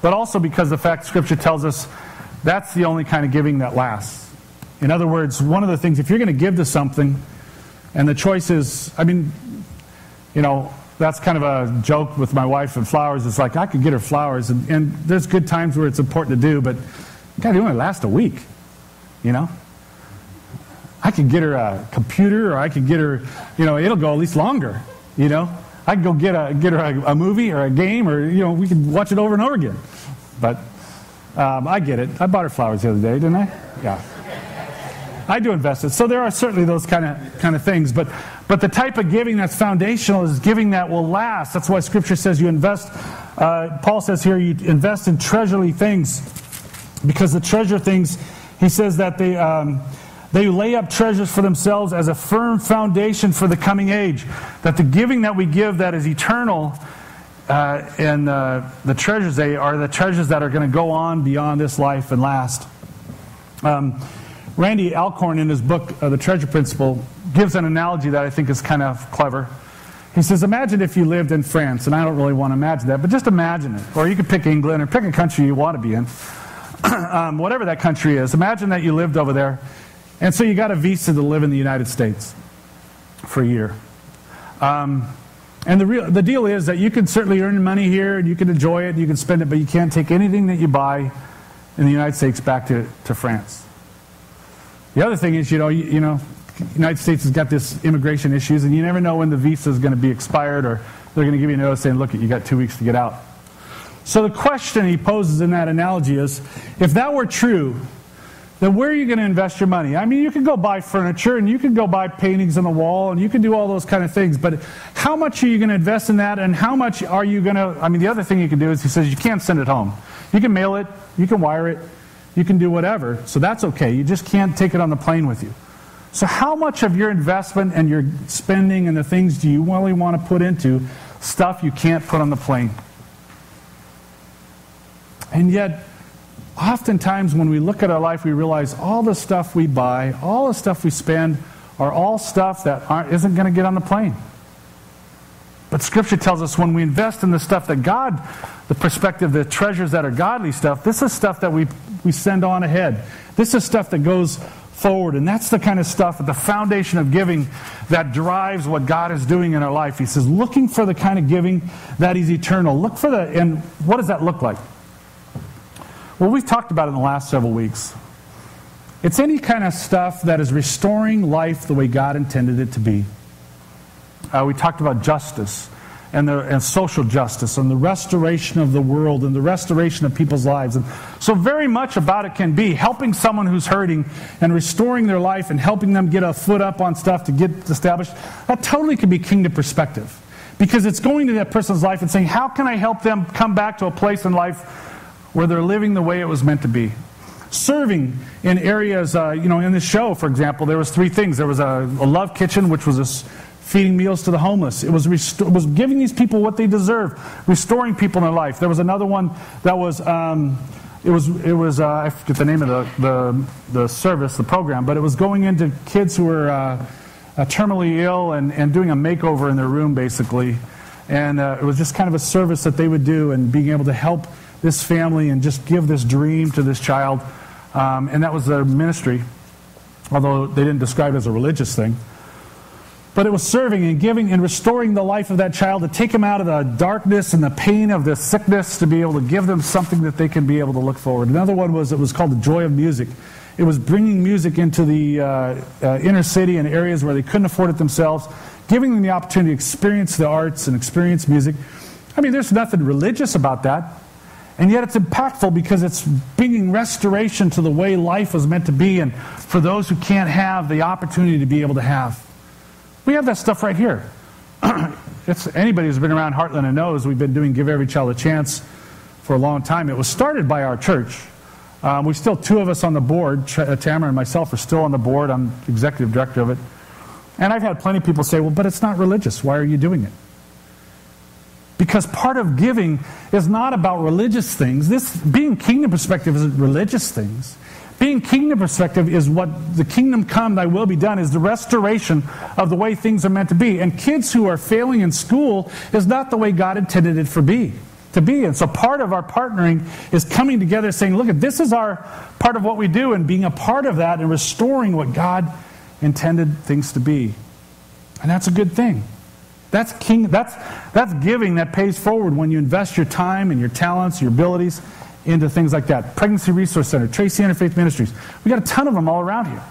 but also because the fact Scripture tells us that's the only kind of giving that lasts. In other words, one of the things, if you're going to give to something, and the choice is, I mean, you know, that's kind of a joke with my wife and flowers. It's like, I could get her flowers, and there's good times where it's important to do, but God, it only lasts a week, you know? I could get her a computer, or I could get her, you know, it'll go at least longer, you know? I could go get her a movie or a game, or, you know, we could watch it over and over again. But I get it. I bought her flowers the other day, didn't I? Yeah. I do invest it. So there are certainly those kind of things. But the type of giving that's foundational is giving that will last. That's why Scripture says you invest, Paul says here, you invest in treasurely things. Because the treasure things, he says that they lay up treasures for themselves as a firm foundation for the coming age. That the giving that we give that is eternal, and the treasures, they are the treasures that are going to go on beyond this life and last. Randy Alcorn, in his book, The Treasure Principle, gives an analogy that I think is kind of clever. He says, imagine if you lived in France, and I don't really want to imagine that, but just imagine it. Or you could pick England, or pick a country you want to be in. Whatever that country is. Imagine that you lived over there, and so you got a visa to live in the United States for a year. And the deal is that you can certainly earn money here, and you can enjoy it, and you can spend it, but you can't take anything that you buy in the United States back to France. The other thing is, you know, the United States has got this immigration issues, and you never know when the visa is going to be expired, or they're going to give you a notice saying, look, you got 2 weeks to get out. So the question he poses in that analogy is, if that were true, then where are you going to invest your money? I mean, you can go buy furniture, and you can go buy paintings on the wall, and you can do all those kind of things, but how much are you going to invest in that, and how much are you going to... I mean, the other thing you can do is, he says, you can't send it home. You can mail it, you can wire it, you can do whatever, so that's okay. You just can't take it on the plane with you. So how much of your investment and your spending and the things do you really want to put into stuff you can't put on the plane? And yet, oftentimes when we look at our life, we realize all the stuff we buy, all the stuff we spend, are all stuff that isn't going to get on the plane. But Scripture tells us when we invest in the stuff that God, the perspective, the treasures that are godly stuff, this is stuff that we send on ahead. This is stuff that goes forward. And that's the kind of stuff at the foundation of giving that drives what God is doing in our life. He says, looking for the kind of giving that is eternal. Look for and what does that look like? Well, we've talked about it in the last several weeks. It's any kind of stuff that is restoring life the way God intended it to be. We talked about justice and social justice and the restoration of the world and the restoration of people's lives. And so very much about it can be helping someone who's hurting and restoring their life and helping them get a foot up on stuff to get established. That totally can be kingdom perspective, because it's going to that person's life and saying, how can I help them come back to a place in life where they're living the way it was meant to be? Serving in areas, in this show, for example, there was 3 things. There was a love kitchen, which was feeding meals to the homeless. It was giving these people what they deserve, restoring people in their life. There was another one that was, I forget the name of the service, the program, but it was going into kids who were terminally ill and doing a makeover in their room, basically. And it was just kind of a service that they would do, and being able to help this family and just give this dream to this child. And that was their ministry, although they didn't describe it as a religious thing. But it was serving and giving and restoring the life of that child, to take them out of the darkness and the pain of the sickness, to be able to give them something that they can be able to look forward. Another one was called the Joy of Music. It was bringing music into the inner city and areas where they couldn't afford it themselves, giving them the opportunity to experience the arts and experience music. I mean, there's nothing religious about that. And yet it's impactful because it's bringing restoration to the way life was meant to be, and for those who can't have the opportunity to be able to have. We have that stuff right here. Anybody who's been around Heartland and knows we've been doing Give Every Child a Chance for a long time. It was started by our church. We're still 2 of us on the board. Tamara and myself are still on the board. I'm executive director of it. And I've had plenty of people say, well, but it's not religious. Why are you doing it? Because part of giving is not about religious things. This, being kingdom perspective, isn't religious things. Being kingdom perspective is what the kingdom come, thy will be done, is the restoration of the way things are meant to be. And kids who are failing in school is not the way God intended it to to be. And so part of our partnering is coming together saying, look, this is our part of what we do, and being a part of that and restoring what God intended things to be. And that's a good thing. That's giving that pays forward when you invest your time and your talents, your abilities into things like that. Pregnancy Resource Center, Tracy Interfaith Ministries. We got a ton of them all around here.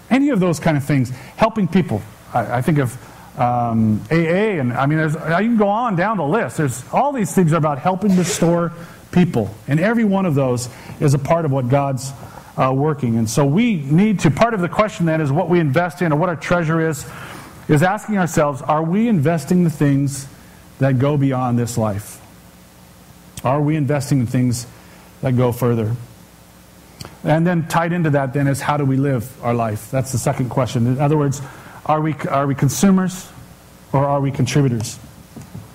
Any of those kind of things, helping people. I think of AA, and I mean, you can go on down the list. There's all these things are about helping restore people, and every one of those is a part of what God's working. And so we need to. Part of the question then is what we invest in, or what our treasure is asking ourselves: are we investing the things that go beyond this life? Are we investing in things that go further? And then tied into that then is how do we live our life? That's the second question. In other words, are we consumers or are we contributors?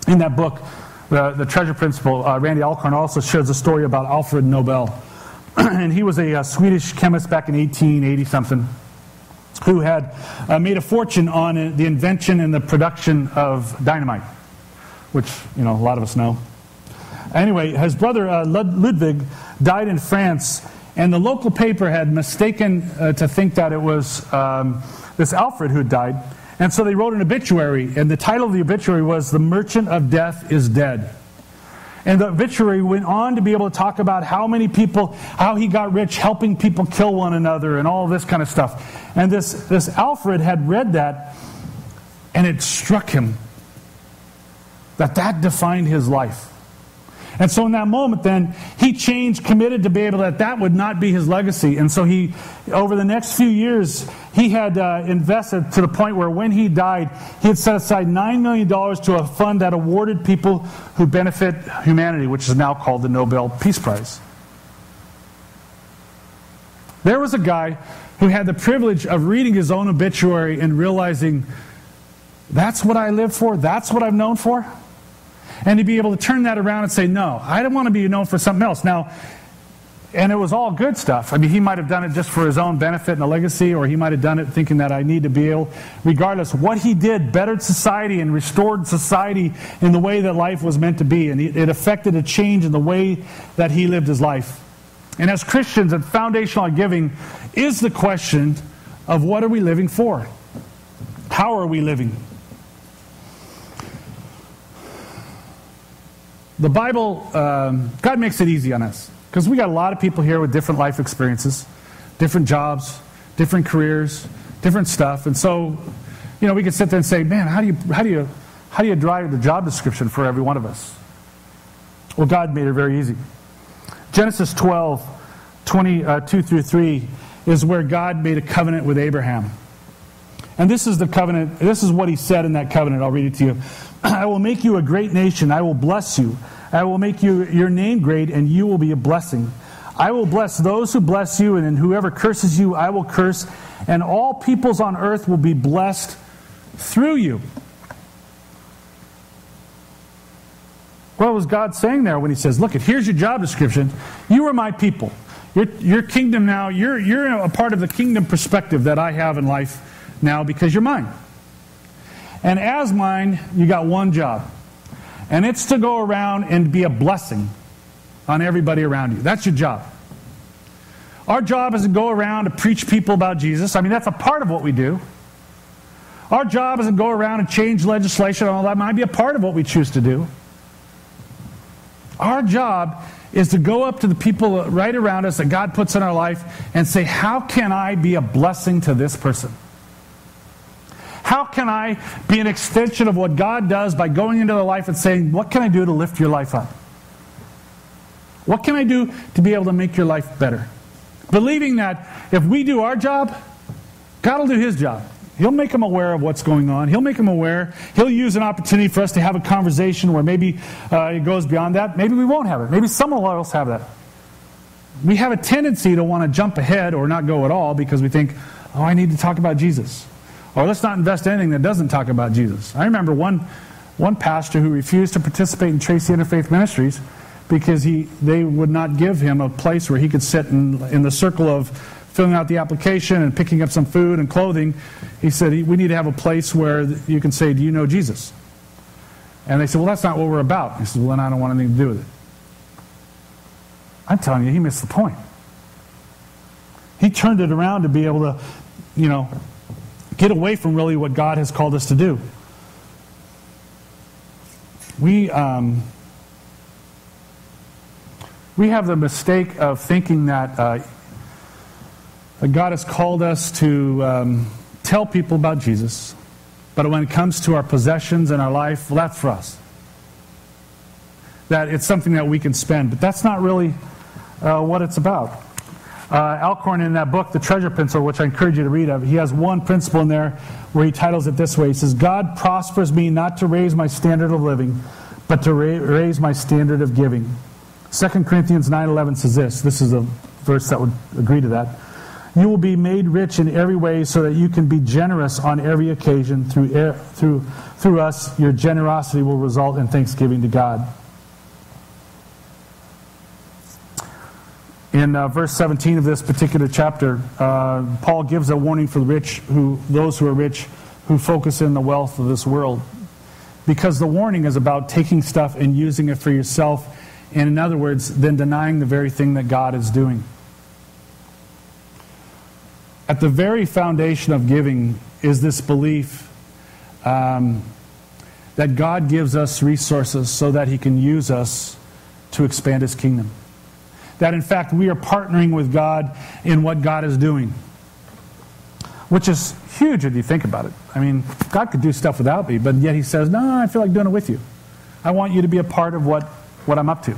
In that book, the Treasure Principle, Randy Alcorn also shares a story about Alfred Nobel. And he was a Swedish chemist back in 1880-something who had made a fortune on the invention and the production of dynamite, which, a lot of us know. Anyway, his brother Ludwig died in France, and the local paper had mistaken to think that it was this Alfred who had died. And so they wrote an obituary, and the title of the obituary was "The Merchant of Death is Dead." And the obituary went on to be able to talk about how he got rich helping people kill one another and all this kind of stuff. And this Alfred had read that, and it struck him that defined his life. And so in that moment then, he committed to be able that would not be his legacy. And so he, over the next few years, he had invested to the point where when he died, he had set aside $9 million to a fund that awarded people who benefit humanity, which is now called the Nobel Peace Prize. There was a guy who had the privilege of reading his own obituary and realizing, that's what I live for, that's what I'm known for. And to be able to turn that around and say, no, I don't want to be known for something else. Now, and it was all good stuff. I mean, he might have done it just for his own benefit and a legacy, or he might have done it thinking that I need to be able, regardless, what he did bettered society and restored society in the way that life was meant to be. And it affected a change in the way that he lived his life. And as Christians, and foundational giving is the question of what are we living for? How are we living? The Bible, God makes it easy on us. Because we got a lot of people here with different life experiences, different jobs, different careers, different stuff. And so, we can sit there and say, man, how do you drive the job description for every one of us? Well, God made it very easy. Genesis 12, 22 through 3 is where God made a covenant with Abraham. And this is the covenant, this is what he said in that covenant. I'll read it to you. I will make you a great nation. I will bless you. I will make your name great, and you will be a blessing. I will bless those who bless you, and whoever curses you, I will curse. And all peoples on earth will be blessed through you. What was God saying there when he says, look, here's your job description. You are my people. Your kingdom now, you're a part of the kingdom perspective that I have in life now because you're mine. And as mine, you got one job. And it's to go around and be a blessing on everybody around you. That's your job. Our job is to go around to preach people about Jesus. I mean, that's a part of what we do. Our job is to go around and change legislation and all that. Might be a part of what we choose to do. Our job is to go up to the people right around us that God puts in our life and say, how can I be a blessing to this person? How can I be an extension of what God does by going into their life and saying, what can I do to lift your life up? What can I do to be able to make your life better? Believing that if we do our job, God will do his job. He'll make them aware of what's going on. He'll make them aware. He'll use an opportunity for us to have a conversation where maybe it goes beyond that. Maybe we won't have it. Maybe someone else have that. We have a tendency to want to jump ahead or not go at all because we think, oh, I need to talk about Jesus. Or let's not invest in anything that doesn't talk about Jesus. I remember one pastor who refused to participate in Tracy Interfaith Ministries because they would not give him a place where he could sit in the circle of filling out the application and picking up some food and clothing. He said, we need to have a place where you can say, do you know Jesus? And they said, well, that's not what we're about. He says, well, then I don't want anything to do with it. I'm telling you, he missed the point. He turned it around to be able to, get away from really what God has called us to do. We have the mistake of thinking that God has called us to tell people about Jesus, but when it comes to our possessions and our life, well, that's for us. That it's something that we can spend, but that's not really what it's about. Alcorn, in that book, The Treasure Pencil, which I encourage you to read of, he has one principle in there where he titles it this way. He says, God prospers me not to raise my standard of living, but to raise my standard of giving. 2 Corinthians 9:11 says this. This is a verse that would agree to that. You will be made rich in every way so that you can be generous on every occasion. Through us, your generosity will result in thanksgiving to God. In verse 17 of this particular chapter, Paul gives a warning for the rich, those who are rich, who focus in the wealth of this world. Because the warning is about taking stuff and using it for yourself, and in other words, then denying the very thing that God is doing. At the very foundation of giving is this belief that God gives us resources so that He can use us to expand His kingdom. That in fact we are partnering with God in what God is doing. Which is huge if you think about it. I mean, God could do stuff without me, but yet He says, no, I feel like doing it with you. I want you to be a part of what I'm up to.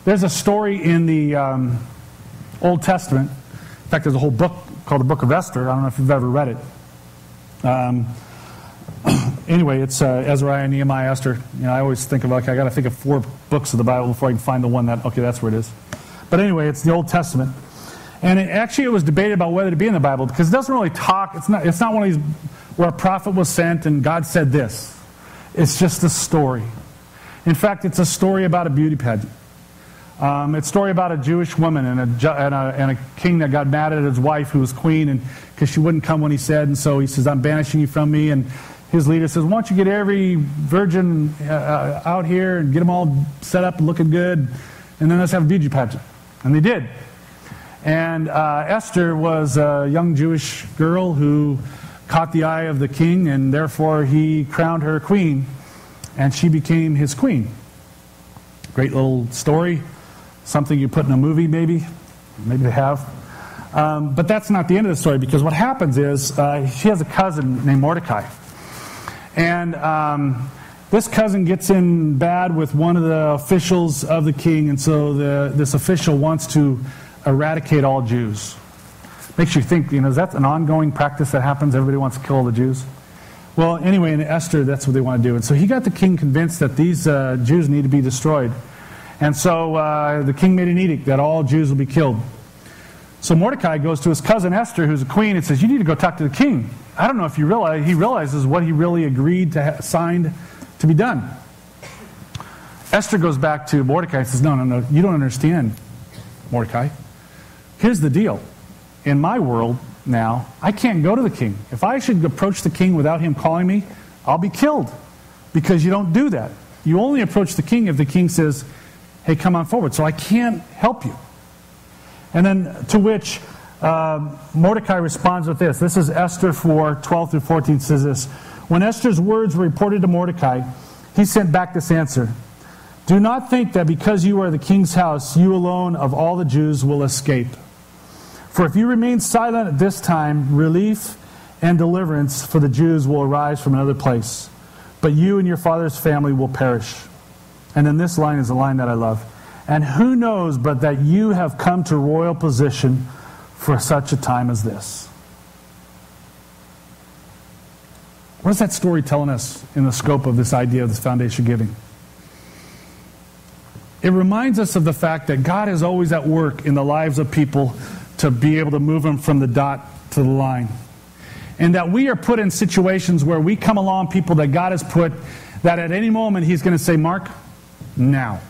There's a story in the Old Testament. In fact, there's a whole book called the Book of Esther. I don't know if you've ever read it. Anyway, it's Ezra, Nehemiah, Esther. I always think of, I got to think of 4 books of the Bible before I can find the one that, that's where it is. But anyway, it's the Old Testament. And it was debated about whether to be in the Bible because it doesn't really talk. It's not one of these where a prophet was sent and God said this. It's just a story. In fact, it's a story about a beauty pageant. It's a story about a Jewish woman and a king that got mad at his wife who was queen and because she wouldn't come when he said. And so he says, I'm banishing you from me. And his leader says, why don't you get every virgin out here and get them all set up and looking good. And then let's have a beauty pageant. And they did. And Esther was a young Jewish girl who caught the eye of the king, and therefore he crowned her queen, and she became his queen. Great little story. Something you put in a movie, maybe. Maybe they have. But that's not the end of the story, because what happens is she has a cousin named Mordecai. And this cousin gets in bad with one of the officials of the king, and so this official wants to eradicate all Jews. Makes you think, is that an ongoing practice that happens? Everybody wants to kill all the Jews? Well, anyway, in Esther, that's what they want to do. And so he got the king convinced that these Jews need to be destroyed. And so the king made an edict that all Jews will be killed. So Mordecai goes to his cousin Esther, who's a queen, and says, you need to go talk to the king. I don't know if you realize, he realizes what he really agreed to signed to be done. Esther goes back to Mordecai and says, no, you don't understand, Mordecai. Here's the deal. In my world now, I can't go to the king. If I should approach the king without him calling me, I'll be killed. Because you don't do that. You only approach the king if the king says, hey, come on forward. So I can't help you. And then to which Mordecai responds with this. This is Esther 4, 12 through 14 says this. When Esther's words were reported to Mordecai, he sent back this answer. Do not think that because you are the king's house, you alone of all the Jews will escape. For if you remain silent at this time, relief and deliverance for the Jews will arise from another place. But you and your father's family will perish. And then this line is a line that I love. And who knows but that you have come to royal position for such a time as this. What is that story telling us in the scope of this idea of this foundation giving? It reminds us of the fact that God is always at work in the lives of people to be able to move them from the dot to the line. And that we are put in situations where we come along people that God has put, that at any moment He's going to say, Mark, now.